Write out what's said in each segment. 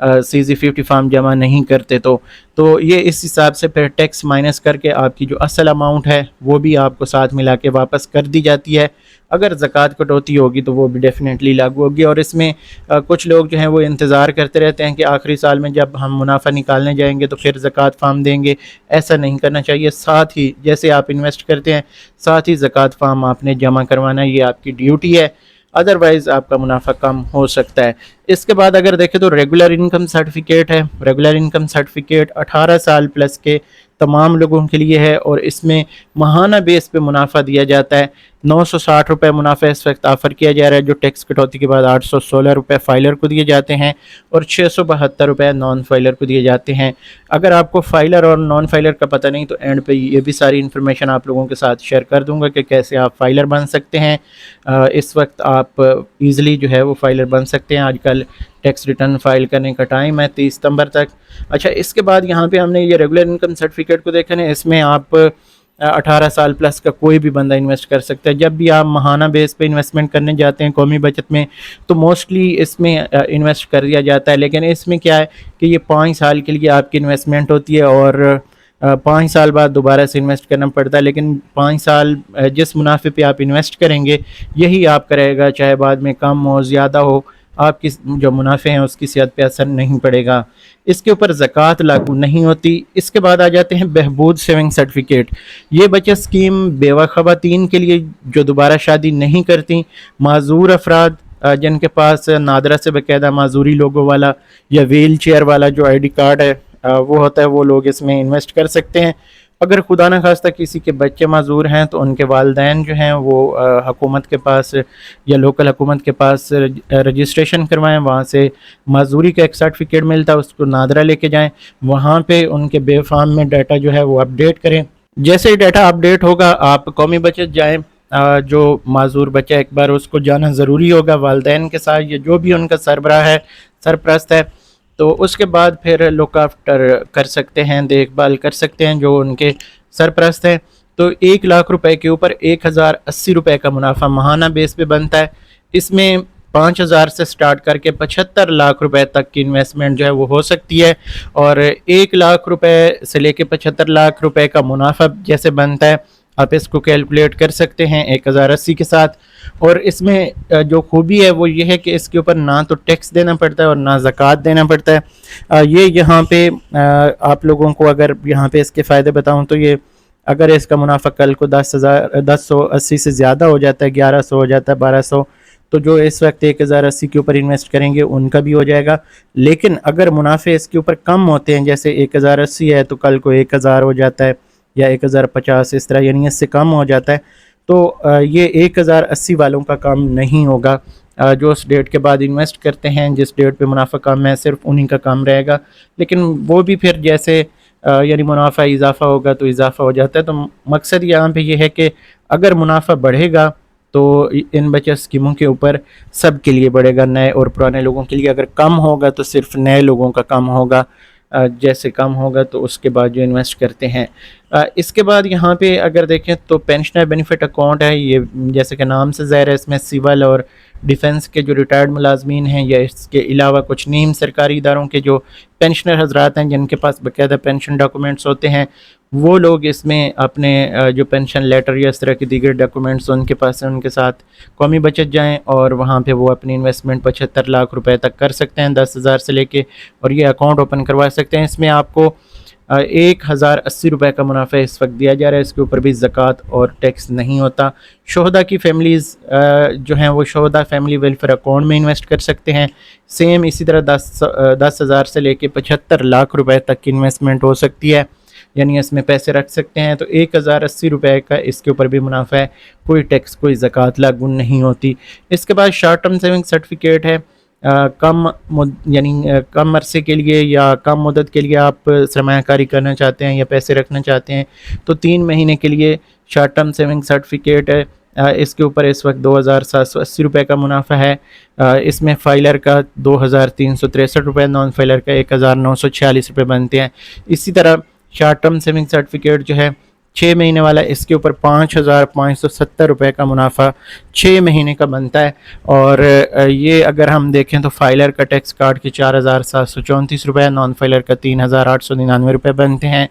CZ50 form جمع نہیں کرتے تو یہ اس حساب سے پھر ٹیکس مائنس کر کے آپ کی جو اصل اماؤنٹ ہے وہ بھی آپ کو ساتھ ملا کے واپس کر دی جاتی ہے. اگر زکوٰۃ کٹوتی ہوگی تو وہ بھی ڈیفینیٹلی لاگو ہوگی. اور اس میں کچھ لوگ جو ہیں وہ انتظار کرتے رہتے ہیں کہ آخری سال میں جب ہم منافع نکالنے جائیں گے تو پھر زکوٰۃ فارم دیں گے. ایسا نہیں کرنا چاہیے. ساتھ ہی جیسے آپ انویسٹ کرتے ہیں ساتھ ہی زکوٰۃ فارم آپ نے جمع کروانا, یہ آپ کی ڈیوٹی ہے. ادروائز آپ کا منافع کم ہو سکتا ہے. اس کے بعد اگر دیکھیں تو ریگولر انکم سرٹیفکیٹ ہے. ریگولر انکم سرٹیفکیٹ 18 سال پلس کے تمام لوگوں کے لیے ہے اور اس میں ماہانہ بیس پہ منافع دیا جاتا ہے. 960 روپے منافع اس وقت آفر کیا جا رہا ہے, جو ٹیکس کٹوتی کے بعد 816 روپے فائلر کو دیے جاتے ہیں اور 672 روپے نان فائلر کو دیے جاتے ہیں. اگر آپ کو فائلر اور نان فائلر کا پتہ نہیں تو اینڈ پہ یہ بھی ساری انفارمیشن آپ لوگوں کے ساتھ شیئر کر دوں گا کہ کیسے آپ فائلر بن سکتے ہیں. اس وقت آپ ایزلی جو ہے وہ فائلر بن سکتے ہیں. آج کل ٹیکس ریٹرن فائل کرنے کا ٹائم ہے 30 ستمبر تک. اچھا, اس کے بعد یہاں پہ ہم نے یہ ریگولر انکم سرٹیفکیٹ کو دیکھا ہے. اس میں آپ 18 سال پلس کا کوئی بھی بندہ انویسٹ کر سکتا ہے. جب بھی آپ ماہانہ بیس پہ انویسٹمنٹ کرنے جاتے ہیں قومی بچت میں تو موسٹلی اس میں انویسٹ کر دیا جاتا ہے, لیکن اس میں کیا ہے کہ یہ 5 سال کے لیے آپ کی انویسٹمنٹ ہوتی ہے اور 5 سال بعد دوبارہ سے انویسٹ کرنا پڑتا ہے. لیکن 5 سال جس منافع پہ آپ انویسٹ کریں گے یہی آپ کا رہے گا, چاہے بعد میں کم ہو زیادہ ہو, آپ کی جو منافع ہیں اس کی صحت پہ اثر نہیں پڑے گا. اس کے اوپر زکوٰۃ لاگو نہیں ہوتی. اس کے بعد آ جاتے ہیں بہبود سیونگ سرٹیفکیٹ. یہ بچت اسکیم بیوہ خواتین کے لیے جو دوبارہ شادی نہیں کرتی, معذور افراد جن کے پاس نادرہ سے باقاعدہ معذوری لوگوں والا یا ویل چیئر والا جو آئی ڈی کارڈ ہے وہ ہوتا ہے, وہ لوگ اس میں انویسٹ کر سکتے ہیں. اگر خدا نخواستہ کسی کے بچے معذور ہیں تو ان کے والدین جو ہیں وہ حکومت کے پاس یا لوکل حکومت کے پاس رجسٹریشن کروائیں, وہاں سے معذوری کا ایک سرٹیفکیٹ ملتا ہے, اس کو نادرہ لے کے جائیں, وہاں پہ ان کے بے فارم میں ڈیٹا جو ہے وہ اپڈیٹ کریں. جیسے ہی ڈیٹا اپڈیٹ ہوگا آپ قومی بچت جائیں, جو معذور بچہ ایک بار اس کو جانا ضروری ہوگا والدین کے ساتھ یا جو بھی ان کا سربراہ ہے سرپرست ہے, تو اس کے بعد پھر لک آفٹر کر سکتے ہیں, دیکھ بھال کر سکتے ہیں جو ان کے سرپرست ہیں. تو 1 لاکھ روپے کے اوپر 1080 روپے کا منافع ماہانہ بیس پہ بنتا ہے. اس میں 5000 سے سٹارٹ کر کے 75 لاکھ روپے تک کی انویسٹمنٹ جو ہے وہ ہو سکتی ہے, اور 1 لاکھ روپے سے لے کے 75 لاکھ روپے کا منافع جیسے بنتا ہے آپ اس کو کیلکولیٹ کر سکتے ہیں 1080 کے ساتھ. اور اس میں جو خوبی ہے وہ یہ ہے کہ اس کے اوپر نہ تو ٹیکس دینا پڑتا ہے اور نہ زکوٰۃ دینا پڑتا ہے. یہ یہاں پہ آپ لوگوں کو اگر یہاں پہ اس کے فائدے بتاؤں تو یہ اگر اس کا منافع کل کو 1080 سے زیادہ ہو جاتا ہے, 1100 ہو جاتا ہے, 1200, تو جو اس وقت 1080 کے اوپر انویسٹ کریں گے ان کا بھی ہو جائے گا. لیکن اگر منافع اس کے اوپر کم ہوتے ہیں, جیسے 1080 ہے تو کل کو 1000 ہو جاتا ہے یا 1050 اس طرح, یعنی اس سے کم ہو جاتا ہے, تو یہ 1080 والوں کا کام نہیں ہوگا. جو اس ڈیٹ کے بعد انویسٹ کرتے ہیں, جس ڈیٹ پہ منافع کم ہے, صرف انہی کا کام رہے گا. لیکن وہ بھی پھر جیسے یعنی منافع اضافہ ہوگا تو اضافہ ہو جاتا ہے. تو مقصد یہاں پہ یہ ہے کہ اگر منافع بڑھے گا تو ان بچت اسکیموں کے اوپر سب کے لیے بڑھے گا, نئے اور پرانے لوگوں کے لیے. اگر کم ہوگا تو صرف نئے لوگوں کا کم ہوگا, جیسے کم ہوگا تو اس کے بعد جو انویسٹ کرتے ہیں. اس کے بعد یہاں پہ اگر دیکھیں تو پینشنر بینیفٹ اکاؤنٹ ہے. یہ جیسے کہ نام سے ظاہر ہے, اس میں سول اور ڈیفنس کے جو ریٹائرڈ ملازمین ہیں یا اس کے علاوہ کچھ نیم سرکاری اداروں کے جو پینشنر حضرات ہیں جن کے پاس باقاعدہ پینشن ڈاکومنٹس ہوتے ہیں, وہ لوگ اس میں اپنے جو پینشن لیٹر یا اس طرح کی دیگر ڈاکومنٹس ان کے پاس ہیں ان کے ساتھ قومی بچت جائیں اور وہاں پہ وہ اپنی انویسٹمنٹ 75 لاکھ روپے تک کر سکتے ہیں 10,000 سے لے کے, اور یہ اکاؤنٹ اوپن کروا سکتے ہیں. اس میں آپ کو 1080 روپے کا منافع اس وقت دیا جا رہا ہے, اس کے اوپر بھی زکوٰۃ اور ٹیکس نہیں ہوتا. شہداء کی فیملیز جو ہیں وہ شہداء فیملی ویلفیئر اکاؤنٹ میں انویسٹ کر سکتے ہیں. سیم اسی طرح 10,000 سے لے کے 75 لاکھ روپے تک کی انویسٹمنٹ ہو سکتی ہے, یعنی اس میں پیسے رکھ سکتے ہیں. تو 1080 روپے کا اس کے اوپر بھی منافع ہے, کوئی ٹیکس کوئی زکوٰۃ لاگو نہیں ہوتی. اس کے بعد شارٹ ٹرم سیونگ سرٹیفکیٹ ہے. یعنی کم عرصے کے لیے یا کم مدت کے لیے آپ سرمایہ کاری کرنا چاہتے ہیں یا پیسے رکھنا چاہتے ہیں تو 3 مہینے کے لیے شارٹ ٹرم سیونگ سرٹیفکیٹ ہے. اس کے اوپر اس وقت 2,780 روپے کا منافع ہے. اس میں فائلر کا 2,363 روپے, نان فائلر کا 1,946 روپے بنتے ہیں. اسی طرح شارٹ ٹرم سیونگ سرٹیفکیٹ جو ہے 6 مہینے والا، اس کے اوپر 5,570 روپے کا منافع 6 مہینے کا بنتا ہے۔ اور یہ اگر ہم دیکھیں تو فائلر کا ٹیکس کاٹ کے 4,734 روپے، نان فائلر کا 3,899 روپے بنتے ہیں۔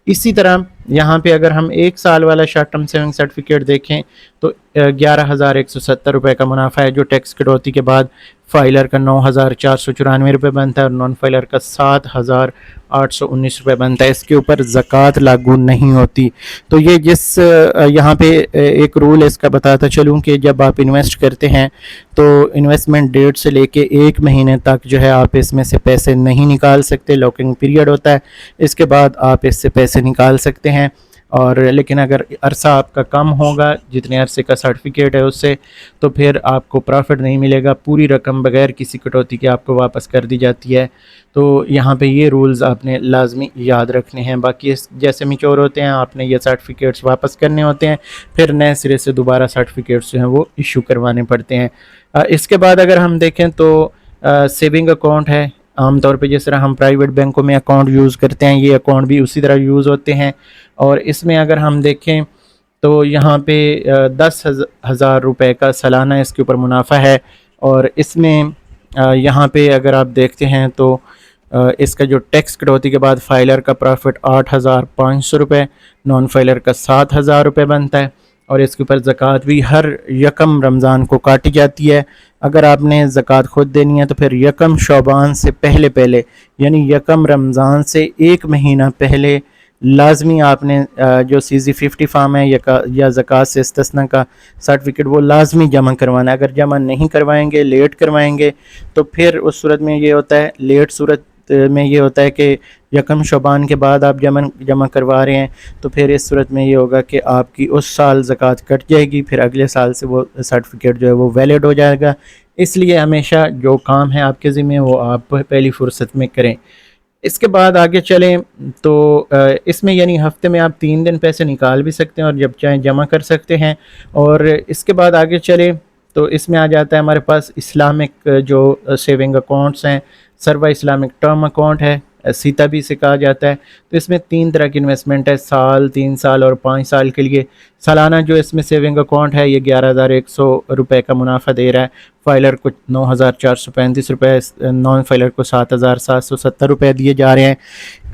اسی طرح یہاں پہ اگر ہم 1 سال والا شارٹ ٹرم سیونگ سرٹیفکیٹ دیکھیں تو 11,170 روپے کا منافع ہے، جو ٹیکس کٹوتی کے بعد فائلر کا 9,494 روپے بنتا ہے اور نان فائلر کا 7,819 روپے بنتا ہے۔ اس کے اوپر زکوٰۃ لاگو نہیں ہوتی۔ تو یہ یہاں پہ ایک رول اس کا بتاتا چلوں کہ جب آپ انویسٹ کرتے ہیں تو انویسٹمنٹ ڈیٹ سے لے کے 1 مہینے تک جو ہے آپ اس میں سے پیسے نہیں نکال سکتے، لاکنگ پیریڈ ہوتا ہے، اس کے بعد آپ اس سے پیسے نکال سکتے ہیں۔ اور لیکن اگر عرصہ آپ کا کم ہوگا جتنے عرصے کا سرٹیفکیٹ ہے اس سے، تو پھر آپ کو پرافٹ نہیں ملے گا، پوری رقم بغیر کسی کٹوتی کے آپ کو واپس کر دی جاتی ہے۔ تو یہاں پہ یہ رولز آپ نے لازمی یاد رکھنے ہیں۔ باقی جیسے میچور ہوتے ہیں آپ نے یہ سرٹیفکیٹس واپس کرنے ہوتے ہیں، پھر نئے سرے سے دوبارہ سرٹیفکیٹس جو ہیں وہ ایشو کروانے پڑتے ہیں۔ اس کے بعد اگر ہم دیکھیں تو سیونگ اکاؤنٹ ہے، عام طور پہ جس طرح ہم پرائیویٹ بینکوں میں اکاؤنٹ یوز کرتے ہیں، یہ اکاؤنٹ بھی اسی طرح یوز ہوتے ہیں۔ اور اس میں اگر ہم دیکھیں تو یہاں پہ 10,000 روپے کا سالانہ اس کے اوپر منافع ہے۔ اور اس میں یہاں پہ اگر آپ دیکھتے ہیں تو اس کا جو ٹیکس کٹوتی کے بعد فائلر کا پرافٹ 8,500 روپے، نان فائلر کا 7,000 روپے بنتا ہے۔ اور اس کے اوپر زکوٰۃ بھی ہر یکم رمضان کو کاٹی جاتی ہے۔ اگر آپ نے زکوٰۃ خود دینی ہے تو پھر یکم شعبان سے پہلے یعنی یکم رمضان سے 1 مہینہ پہلے لازمی آپ نے جو CZ50 فارم ہے یا زکوٰۃ سے استثناء کا سرٹیفکیٹ وہ لازمی جمع کروانا ہے۔ اگر جمع نہیں کروائیں گے، لیٹ کروائیں گے، تو پھر اس صورت میں یہ ہوتا ہے، لیٹ صورت میں یہ ہوتا ہے کہ یکم شعبان کے بعد آپ جمع کروا رہے ہیں، تو پھر اس صورت میں یہ ہوگا کہ آپ کی اس سال زکوٰۃ کٹ جائے گی، پھر اگلے سال سے وہ سرٹیفکیٹ جو ہے وہ ویلڈ ہو جائے گا۔ اس لیے ہمیشہ جو کام ہے آپ کے ذمہ وہ آپ پہلی فرصت میں کریں۔ اس کے بعد آگے چلیں تو اس میں یعنی ہفتے میں آپ 3 دن پیسے نکال بھی سکتے ہیں اور جب چاہیں جمع کر سکتے ہیں۔ اور اس کے بعد آگے چلیں تو اس میں آ جاتا ہے ہمارے پاس اسلامک جو سیونگ اکاؤنٹس ہیں، سروا اسلامک ٹرم اکاؤنٹ ہے، سیتا بھی سے کہا جاتا ہے۔ تو اس میں 3 طرح کی انویسٹمنٹ ہے، سال، 3 سال اور 5 سال کے لیے۔ سالانہ جو اس میں سیونگ اکاؤنٹ ہے یہ 11,100 روپے کا منافع دے رہا ہے، فائلر کو 9,435 روپے، نان فائلر کو 7,770 روپے دیے جا رہے ہیں۔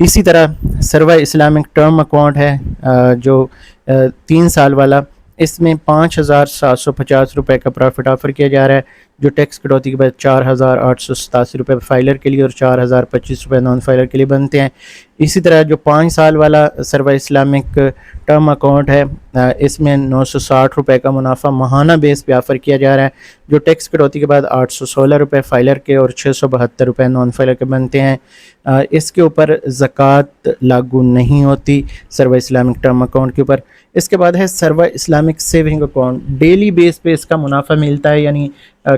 اسی طرح سروا اسلامک ٹرم اکاؤنٹ ہے جو 3 سال والا، اس میں 5,750 روپے کا پرافٹ آفر کیا جا رہا ہے، جو ٹیکس کٹوتی کے بعد 4,887 روپے فائلر کے لیے اور 4,025 روپے نان فائلر کے لیے بنتے ہیں۔ اسی طرح جو 5 سال والا سروا اسلامک ٹرم اکاؤنٹ ہے اس میں 960 روپے کا منافع ماہانہ بیس پہ آفر کیا جا رہا ہے، جو ٹیکس کٹوتی کے بعد 816 روپے فائلر کے اور 672 روپے نان فائلر کے بنتے ہیں۔ اس کے اوپر زکوٰۃ لاگو نہیں ہوتی سروا اسلامک ٹرم اکاؤنٹ کے اوپر۔ اس کے بعد ہے سروا اسلامک سیونگ اکاؤنٹ، ڈیلی بیس پہ اس کا منافع ملتا ہے، یعنی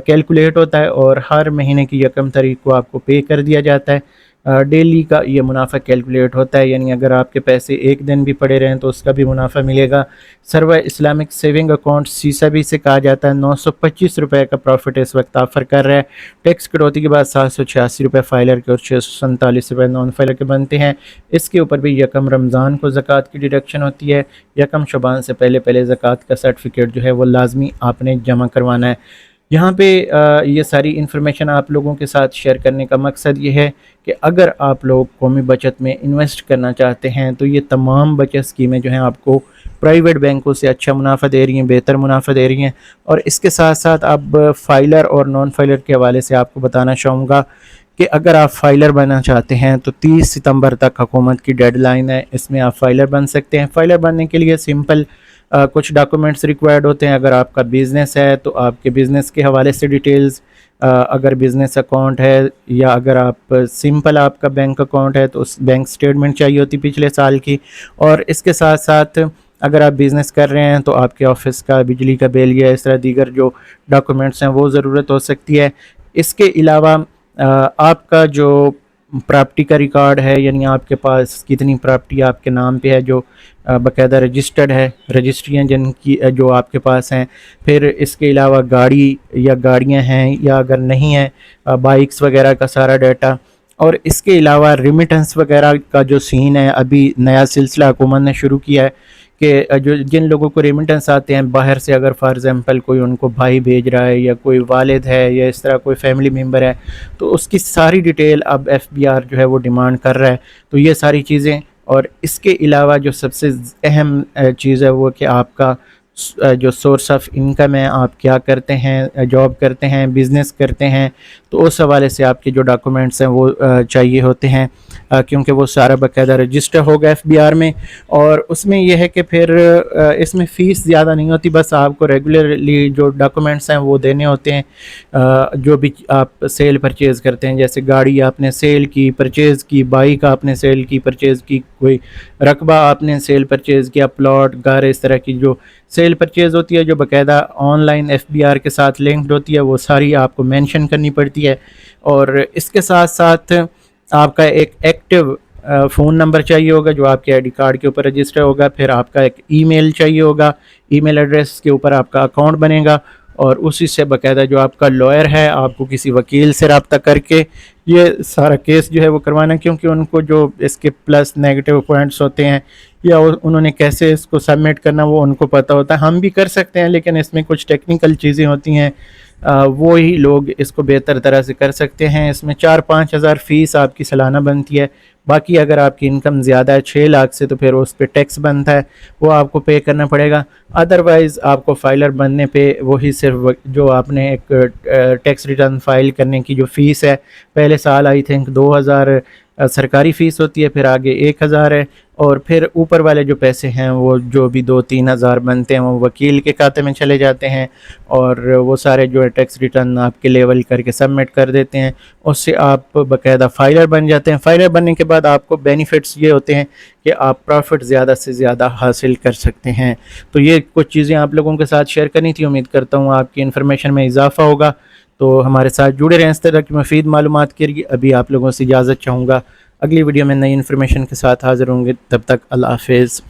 کیلکولیٹ ہوتا ہے اور ہر مہینے کی یکم تاریخ کو آپ کو پے کر دیا جاتا ہے۔ ڈیلی کا یہ منافع کیلکولیٹ ہوتا ہے، یعنی اگر آپ کے پیسے 1 دن بھی پڑے رہیں تو اس کا بھی منافع ملے گا۔ سروا اسلامک سیونگ اکاؤنٹ سیسا بھی سے کہا جاتا ہے، 925 روپے کا پروفٹ اس وقت آفر کر رہا ہے، ٹیکس کٹوتی کے بعد 786 روپے فائلر کے اور 647 روپے نان فائلر کے بنتے ہیں۔ اس کے اوپر بھی یکم رمضان کو زکوٰۃ کی ڈیڈکشن ہوتی ہے، یکم شعبان سے پہلے زکوٰۃ کا سرٹیفکیٹ جو ہے وہ لازمی آپ نے جمع کروانا ہے۔ یہاں پہ یہ ساری انفارمیشن آپ لوگوں کے ساتھ شیئر کرنے کا مقصد یہ ہے کہ اگر آپ لوگ قومی بچت میں انویسٹ کرنا چاہتے ہیں تو یہ تمام بچت اسکیمیں جو ہیں آپ کو پرائیویٹ بینکوں سے اچھا منافع دے رہی ہیں، بہتر منافع دے رہی ہیں۔ اور اس کے ساتھ ساتھ اب فائلر اور نان فائلر کے حوالے سے آپ کو بتانا چاہوں گا کہ اگر آپ فائلر بننا چاہتے ہیں تو 30 ستمبر تک حکومت کی ڈیڈ لائن ہے، اس میں آپ فائلر بن سکتے ہیں۔ فائلر بننے کے لیے سمپل کچھ ڈاکومنٹس ریکوائرڈ ہوتے ہیں۔ اگر آپ کا بزنس ہے تو آپ کے بزنس کے حوالے سے ڈیٹیلز، اگر بزنس اکاؤنٹ ہے یا اگر آپ سمپل آپ کا بینک اکاؤنٹ ہے تو اس بینک سٹیٹمنٹ چاہیے ہوتی پچھلے سال کی، اور اس کے ساتھ ساتھ اگر آپ بزنس کر رہے ہیں تو آپ کے آفس کا بجلی کا بل یا اس طرح دیگر جو ڈاکومنٹس ہیں وہ ضرورت ہو سکتی ہے۔ اس کے علاوہ آپ کا جو پراپرٹی کا ریکارڈ ہے، یعنی آپ کے پاس کتنی پراپرٹی آپ کے نام پہ ہے جو باقاعدہ رجسٹرڈ ہے، رجسٹریاں جن کی جو آپ کے پاس ہیں، پھر اس کے علاوہ گاڑی یا گاڑیاں ہیں یا اگر نہیں ہیں بائکس وغیرہ کا سارا ڈیٹا، اور اس کے علاوہ ریمیٹنس وغیرہ کا جو سین ہے، ابھی نیا سلسلہ حکومت نے شروع کیا ہے کہ جو جن لوگوں کو ریمیٹنس آتے ہیں باہر سے، اگر فار ایگزامپل کوئی ان کو بھائی بھیج رہا ہے یا کوئی والد ہے یا اس طرح کوئی فیملی ممبر ہے، تو اس کی ساری ڈیٹیل اب ایف بی آر جو ہے وہ ڈیمانڈ کر رہا ہے. تو یہ ساری چیزیں، اور اس کے علاوہ جو سب سے اہم چیز ہے وہ کہ آپ کا جو سورس آف انکم ہے، آپ کیا کرتے ہیں، جاب کرتے ہیں، بزنس کرتے ہیں، تو اس حوالے سے آپ کے جو ڈاکومنٹس ہیں وہ چاہیے ہوتے ہیں، کیونکہ وہ سارا باقاعدہ رجسٹر ہوگا ایف بی آر میں. اور اس میں یہ ہے کہ پھر اس میں فیس زیادہ نہیں ہوتی، بس آپ کو ریگولرلی جو ڈاکومنٹس ہیں وہ دینے ہوتے ہیں. جو بھی آپ سیل پرچیز کرتے ہیں، جیسے گاڑی آپ نے سیل کی، پرچیز کی، بائک آپ نے سیل کی، پرچیز کی، کوئی رقبہ آپ نے سیل پرچیز کیا، پلاٹ، گھر، اس طرح کی جو سیل پرچیز ہوتی ہے جو باقاعدہ online F B R کے ساتھ لنکڈ ہوتی ہے، وہ ساری آپ کو مینشن کرنی پڑتی ہے. اور اس کے ساتھ ساتھ آپ کا ایک ایکٹیو فون نمبر چاہیے ہوگا جو آپ کے آئی ڈی کارڈ کے اوپر رجسٹر ہوگا. پھر آپ کا ایک ای میل چاہیے ہوگا، ای میل ایڈریس کے اوپر آپ کا اکاؤنٹ بنے گا، اور اسی سے باقاعدہ جو آپ کا لائر ہے آپ کو کسی وکیل سے رابطہ کر کے یہ سارا کیس جو ہے وہ کروانا، کیونکہ ان کو جو اس کے پلس نیگیٹو پوائنٹس ہوتے ہیں یا انہوں نے کیسے اس کو سبمٹ کرنا وہ ان کو پتہ ہوتا ہے. ہم بھی کر سکتے ہیں لیکن اس میں کچھ ٹیکنیکل چیزیں ہوتی ہیں، وہی لوگ اس کو بہتر طرح سے کر سکتے ہیں. اس میں 4-5 ہزار فیس آپ کی سالانہ بنتی ہے. باقی اگر آپ کی انکم زیادہ ہے 6 لاکھ سے تو پھر اس پہ ٹیکس بنتا ہے، وہ آپ کو پے کرنا پڑے گا. ادروائز آپ کو فائلر بننے پہ وہی صرف جو آپ نے ایک ٹیکس ریٹرن فائل کرنے کی جو فیس ہے، پہلے سال آئی تھنک 2000 سرکاری فیس ہوتی ہے، پھر آگے 1000 ہے، اور پھر اوپر والے جو پیسے ہیں وہ جو بھی 2-3 ہزار بنتے ہیں وہ وکیل کے کھاتے میں چلے جاتے ہیں، اور وہ سارے جو ہے ٹیکس ریٹرن آپ کے لیول کر کے سبمٹ کر دیتے ہیں. اس سے آپ باقاعدہ فائلر بن جاتے ہیں. فائلر بننے کے بعد آپ کو بینیفٹس یہ ہوتے ہیں کہ آپ پروفٹ زیادہ سے زیادہ حاصل کر سکتے ہیں. تو یہ کچھ چیزیں آپ لوگوں کے ساتھ شیئر کرنی تھی. امید کرتا ہوں آپ کی انفارمیشن میں اضافہ ہوگا. تو ہمارے ساتھ جڑے رہیں اس طرح کی مفید معلومات کے لیے. ابھی آپ لوگوں سے اجازت چاہوں گا، اگلی ویڈیو میں نئی انفارمیشن کے ساتھ حاضر ہوں گے. تب تک اللہ حافظ.